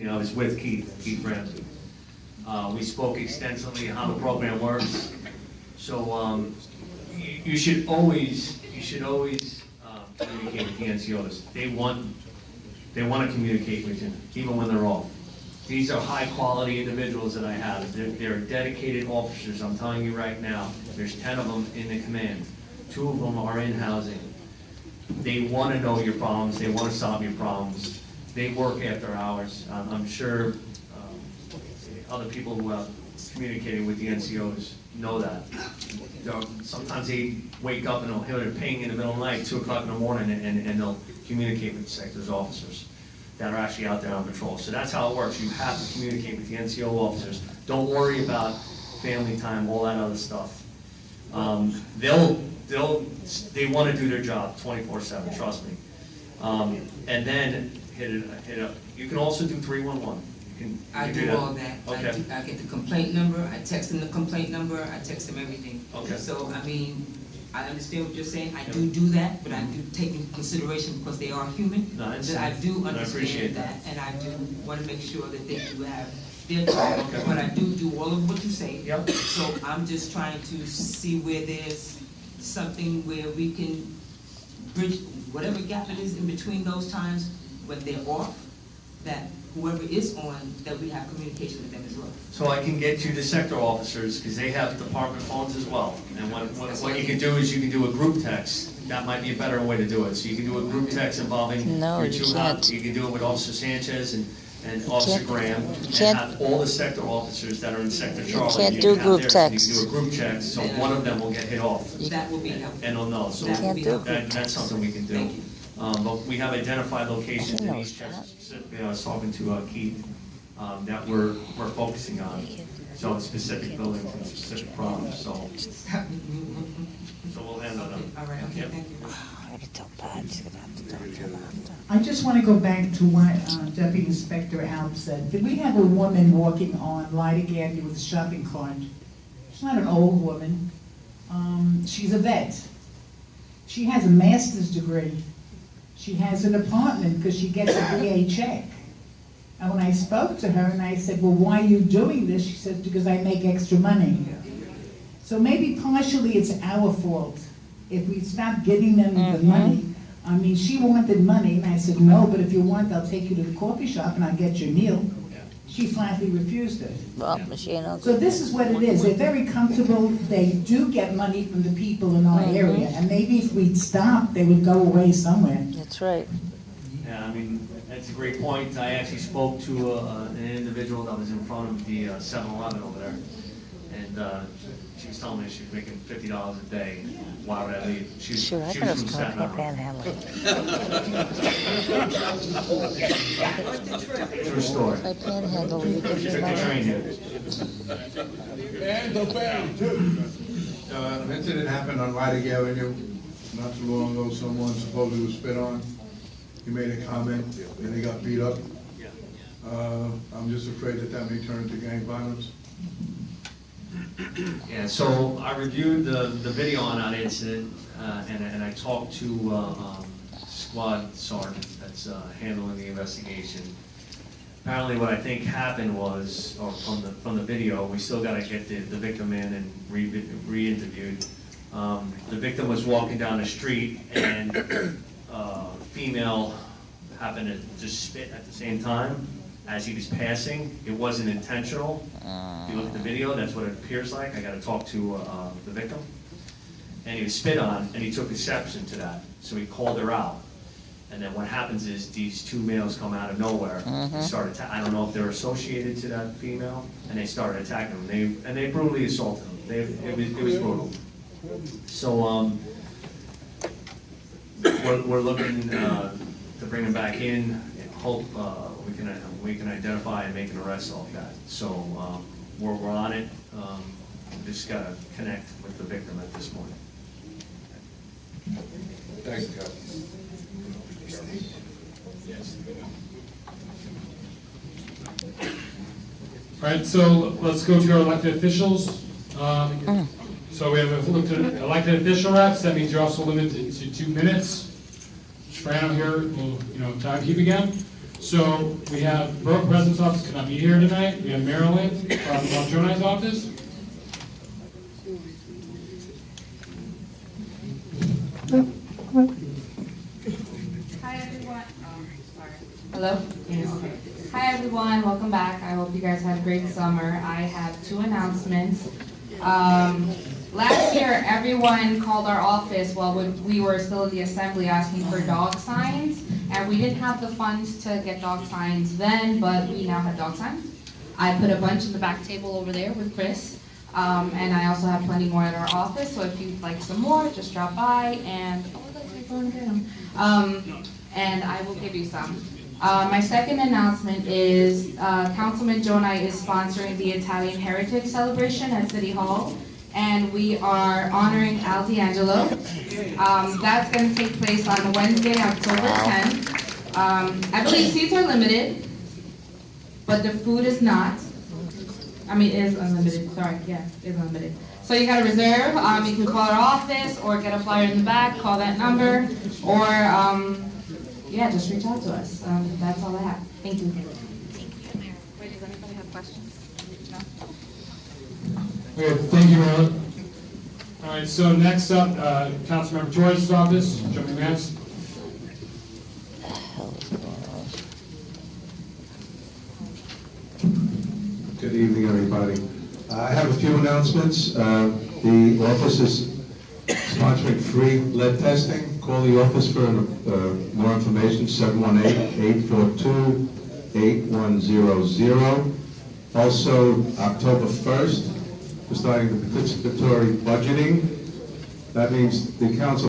I was with Keith Ramsey. We spoke extensively how the program works. So you should always communicate with the NCOs. They want to communicate with you, even when they're off. These are high-quality individuals that I have. They're dedicated officers. I'm telling you right now. There's 10 of them in the command. 2 of them are in housing. They want to know your problems. They want to solve your problems. They work after hours. I'm sure other people who have communicated with the NCOs know that. Sometimes they wake up and they'll hear a ping in the middle of the night, 2 o'clock in the morning, and they'll communicate with the sector's officers that are actually out there on patrol. So that's how it works. You have to communicate with the NCO officers. Don't worry about family time, all that other stuff. They want to do their job 24/7, trust me. And then hit it up. You can also do 311. I do all that. Okay. I get the complaint number, I text them the complaint number, I text them everything. Okay. So, I mean, I understand what you're saying, I do that, but I do take into consideration because they are human. No, I that I do appreciate understand that, and I do want to make sure that they do have their time. Okay. But I do all of what you say. Yep. So I'm just trying to see where there's something where we can bridge whatever gap it is in between those times when they're off, that whoever is on, that we have communication with them as well. So I can get you the sector officers, because they have department phones as well. And what you can do is you can do a group text. That might be a better way to do it. So you can do a group text involving your 2 hops. You can do it with Officer Sanchez and Officer Graham, and have all the sector officers that are in Sector Charlie. You can't do group text. You can do a group text, so one of them will get hit off. That will be helpful. And they'll know. So that's something we can do. Thank you. But we have identified locations in East Chester. Specifically, I was talking to Keith that we're focusing on. So specific buildings and specific problems. So we'll handle them. All right. Okay. Yep. Thank you. I just want to go back to what Deputy Inspector Alp said. Did we have a woman walking on Leidig Avenue with a shopping cart? She's not an old woman. She's a vet. She has a master's degree. She has an apartment because she gets a VA check. And when I spoke to her and I said, well, why are you doing this? She said, because I make extra money. So maybe partially it's our fault. If we stop giving them the money, I mean, she wanted money, and I said, no, but if you want, I'll take you to the coffee shop and I'll get your meal. She flatly refused it. So this is what it is. They're very comfortable. They do get money from the people in our area, and maybe if we'd stop, they would go away somewhere. That's right. Yeah, I mean, that's a great point. I actually spoke to an individual that was in front of the 7-Eleven over there, and she was telling me she was making $50 a day. Why would I leave? She was from Staten Island. True story. If I panhandle, you give She me took the money. train here. An incident happened on Leidig Avenue not too long ago. Someone supposedly was spit on. He made a comment and he got beat up. I'm just afraid that may turn into gang violence. Yeah, so I reviewed the video on that incident, and I talked to squad sergeant that's handling the investigation. Apparently, what I think happened was, or from the video, we still got to get the victim in and re-interviewed. The victim was walking down the street, and a female happened to just spit at the same time as he was passing. It wasn't intentional. If you look at the video, that's what it appears like. I got to talk to the victim. And he was spit on, and he took exception to that. So he called her out. And then what happens is these 2 males come out of nowhere. They start I don't know if they're associated to that female, and they started attacking him. They brutally assaulted him. It was brutal. So we're looking to bring him back in and hope we can identify and make an arrest off that. So we're on it. We just got to connect with the victim at this point. Thanks, Captain. All right, so let's go to our elected officials. So we have looked at elected official reps. That means you're also limited to 2 minutes. Fran here will, timekeep again. So we have Borough President's office cannot be here tonight. We have Marilyn from Mark Jonai's office. Hi everyone. Hello? Okay. Hi everyone, welcome back. I hope you guys had a great summer. I have two announcements. Last year, everyone called our office while we were still in the assembly asking for dog signs, and we didn't have the funds to get dog signs then, but we now have dog signs. I put a bunch in the back table over there with Chris, and I also have plenty more at our office, so if you'd like some more, just drop by and, go and get them. And I will give you some. My second announcement is Councilman Jonai is sponsoring the Italian Heritage Celebration at City Hall, and we are honoring Al D'Angelo. That's going to take place on Wednesday, October 10th. I believe seats are limited, but the food is not. I mean, it is unlimited. Sorry, yeah, it is unlimited. So you got to reserve. You can call our office or get a flyer in the back. Call that number, or yeah, just reach out to us. That's all I have. Thank you. Wait, does anybody have questions? No? Okay, thank you, Marilyn. All right, so next up, Councilmember George's office, Joe McManus. Good evening, everybody. I have a few announcements. The office is sponsoring free lead testing. Call the office for more information, 718-842-8100. Also, October 1st, we're starting the participatory budgeting. That means the council